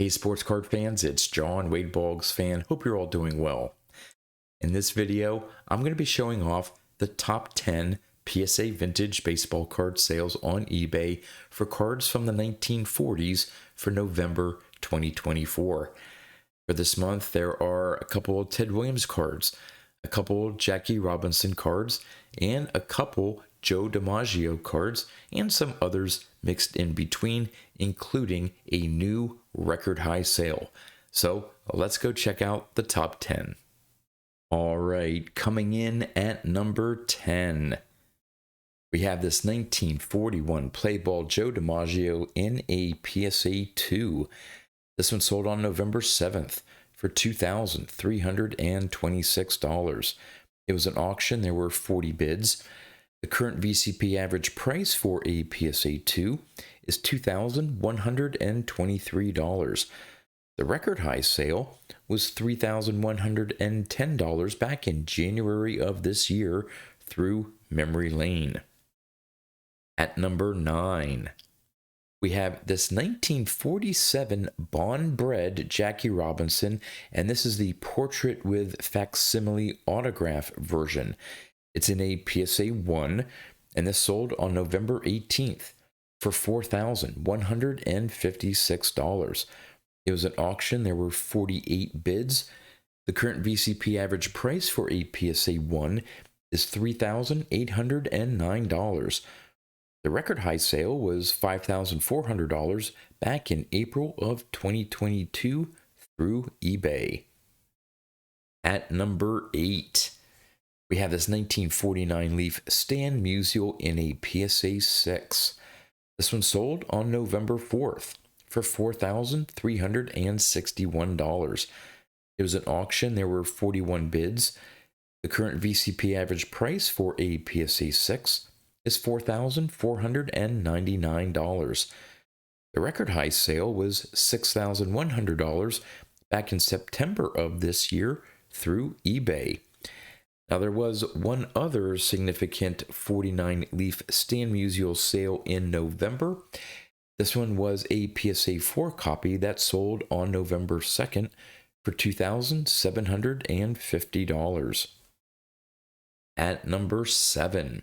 Hey, sports card fans, it's John, Wade Boggs fan. Hope you're all doing well. In this video, I'm going to be showing off the top 10 PSA vintage baseball card sales on eBay for cards from the 1940s for November 2024. For this month, there are a couple of Ted Williams cards, a couple Jackie Robinson cards, and a couple Joe DiMaggio cards, and some others mixed in between, including a new record high sale. So let's go check out the top 10. All right, coming in at number 10, we have this 1941 play ball Joe DiMaggio in a PSA 2. This one sold on November 7th for $2,326. It was an auction. There were 40 bids. The current VCP average price for a PSA 2 is $2,123. The record high sale was $3,110 back in January of this year through memory lane. At number 9, we have this 1947 Bond-bred Jackie Robinson, and this is the portrait with facsimile autograph version. It's in a PSA 1, and this sold on November 18th for $4,156. It was an auction. There were 48 bids. The current VCP average price for a PSA 1 is $3,809. The record high sale was $5,400 back in April of 2022 through eBay. At number 8, we have this 1949 Leaf Stan Musial in a PSA 6. This one sold on November 4th for $4,361. It was an auction. There were 41 bids. The current VCP average price for a PSA 6 is $4,499. The record high sale was $6,100 back in September of this year through eBay. Now, there was one other significant 49 Leaf Stan Musial sale in November. This one was a PSA 4 copy that sold on November 2nd for $2,750. At number 7,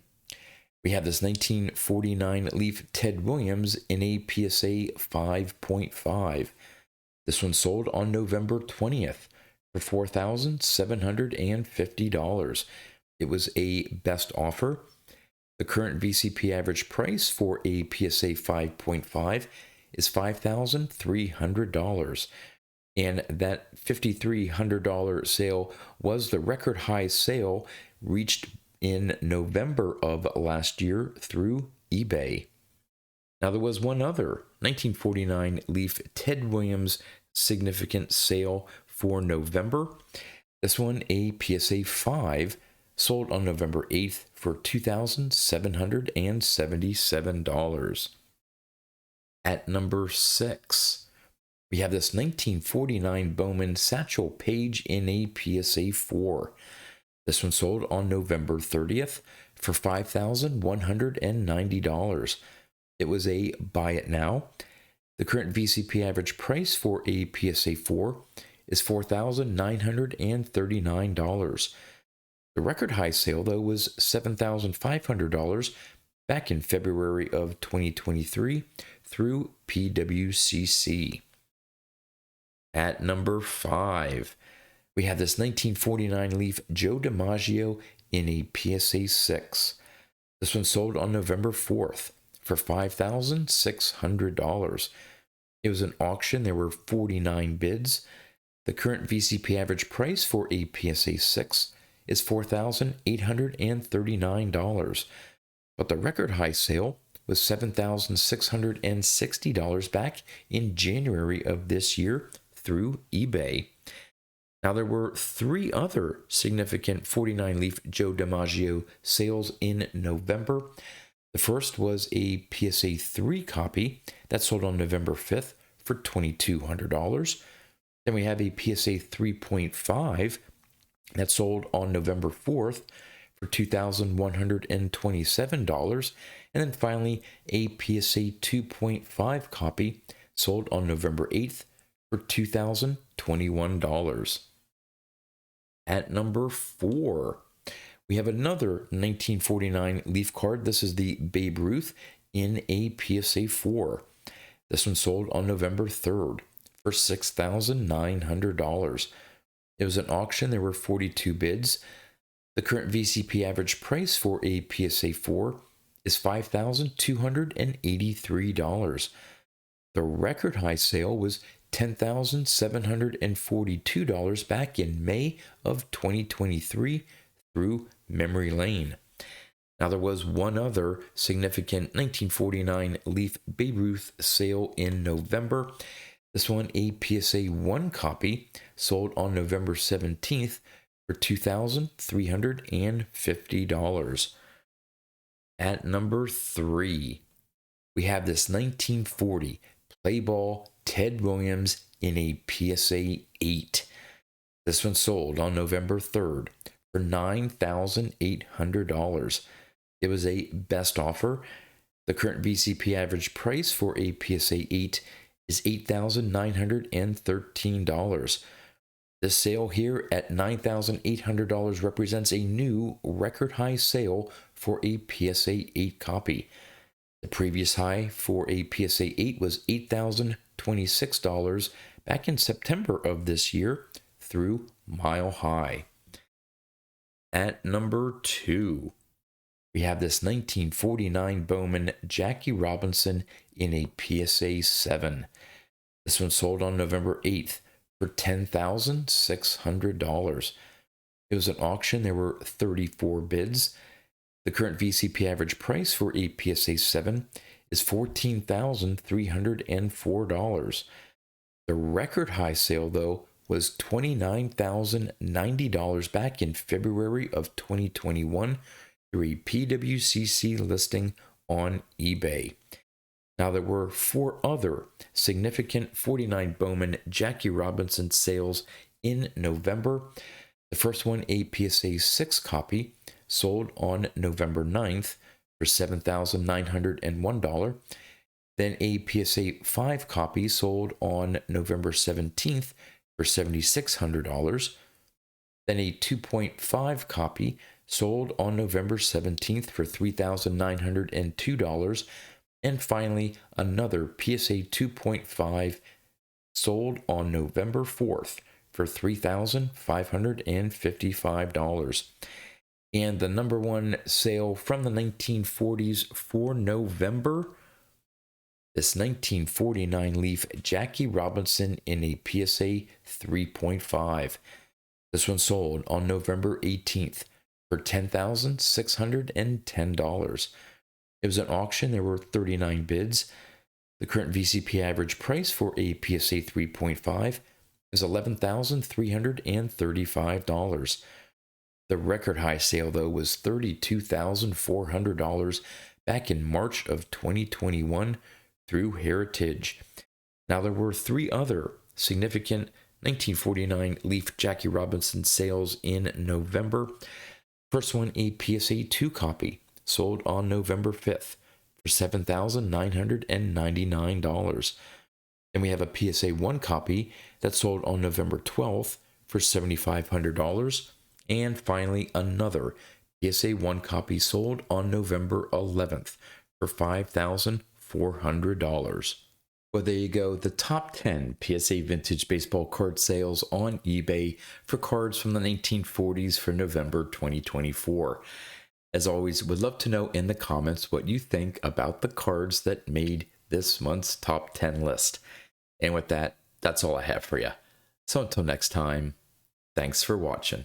we have this 1949 Leaf Ted Williams in a PSA 5.5. This one sold on November 20th for $4,750. It was a best offer. The current VCP average price for a PSA 5.5 is $5,300. And that $5,300 sale was the record high sale reached in November of last year through eBay. Now, there was one other 1949 Leaf Ted Williams significant sale for November. This one, a PSA 5, sold on November 8th for $2,777. At number 6, we have this 1949 Bowman Satchel Paige in a PSA 4. This one sold on November 30th for $5,190. It was a buy it now. The current VCP average price for a PSA 4 is $4,939. The record high sale, though, was $7,500 back in February of 2023 through PWCC. At number 5, we have this 1949 Leaf Joe DiMaggio in a PSA 6. This one sold on November 4th for $5,600. It was an auction. There were 49 bids. The current VCP average price for a PSA 6 is $4,839. But the record high sale was $7,660 back in January of this year through eBay. Now, there were 3 other significant 49 Leaf Joe DiMaggio sales in November. The first was a PSA 3 copy that sold on November 5th for $2,200. Then we have a PSA 3.5 that sold on November 4th for $2,127. And then finally, a PSA 2.5 copy sold on November 8th for $2,021. At number 4, we have another 1949 Leaf card. This is the Babe Ruth in a PSA 4. This one sold on November 3rd for $6,900. It was an auction. There were 42 bids. The current VCP average price for a PSA 4 is $5,283. The record high sale was $10,742 back in May of 2023 through memory lane. Now, there was one other significant 1949 Leaf Babe Ruth sale in November. This one, a PSA 1 copy, sold on November 17th for $2,350. At number 3, we have this 1940 Play Ball Ted Williams in a PSA 8. This one sold on November 3rd for $9,800. It was a best offer. The current VCP average price for a PSA 8 is $8,913. This sale here at $9,800 represents a new record high sale for a PSA 8 copy. The previous high for a PSA 8 was $8,026 back in September of this year through Mile High. At number 2, we have this 1949 Bowman Jackie Robinson in a PSA 7. This one sold on November 8th for $10,600. It was an auction. There were 34 bids. The current VCP average price for a PSA 7 is $14,304. The record high sale, though, was $29,090 back in February of 2021 through a PWCC listing on eBay. Now, there were 4 other significant 49 Bowman Jackie Robinson sales in November. The first one, a PSA 6 copy, sold on November 9th for $7,901. Then a PSA 5 copy sold on November 17th for $7,600. Then a 2.5 copy sold on November 17th for $3,902. And finally, another PSA 2.5 sold on November 4th for $3,555. And the number one sale from the 1940s for November, this 1949 Leaf Jackie Robinson in a PSA 3.5. This one sold on November 18th for $10,610. It was an auction. There were 39 bids. The current VCP average price for a PSA 3.5 is $11,335. The record high sale, though, was $32,400 back in March of 2021 through Heritage. Now, there were 3 other significant 1949 Leaf Jackie Robinson sales in November. First one, a PSA 2 copy, sold on November 5th for $7,999. Then we have a PSA 1 copy that sold on November 12th for $7,500. And finally, another PSA 1 copy sold on November 11th for $5,400. Well, there you go, the top 10 PSA vintage baseball card sales on eBay for cards from the 1940s for November 2024. As always, would love to know in the comments what you think about the cards that made this month's top 10 list. And with that, that's all I have for you. So until next time, thanks for watching.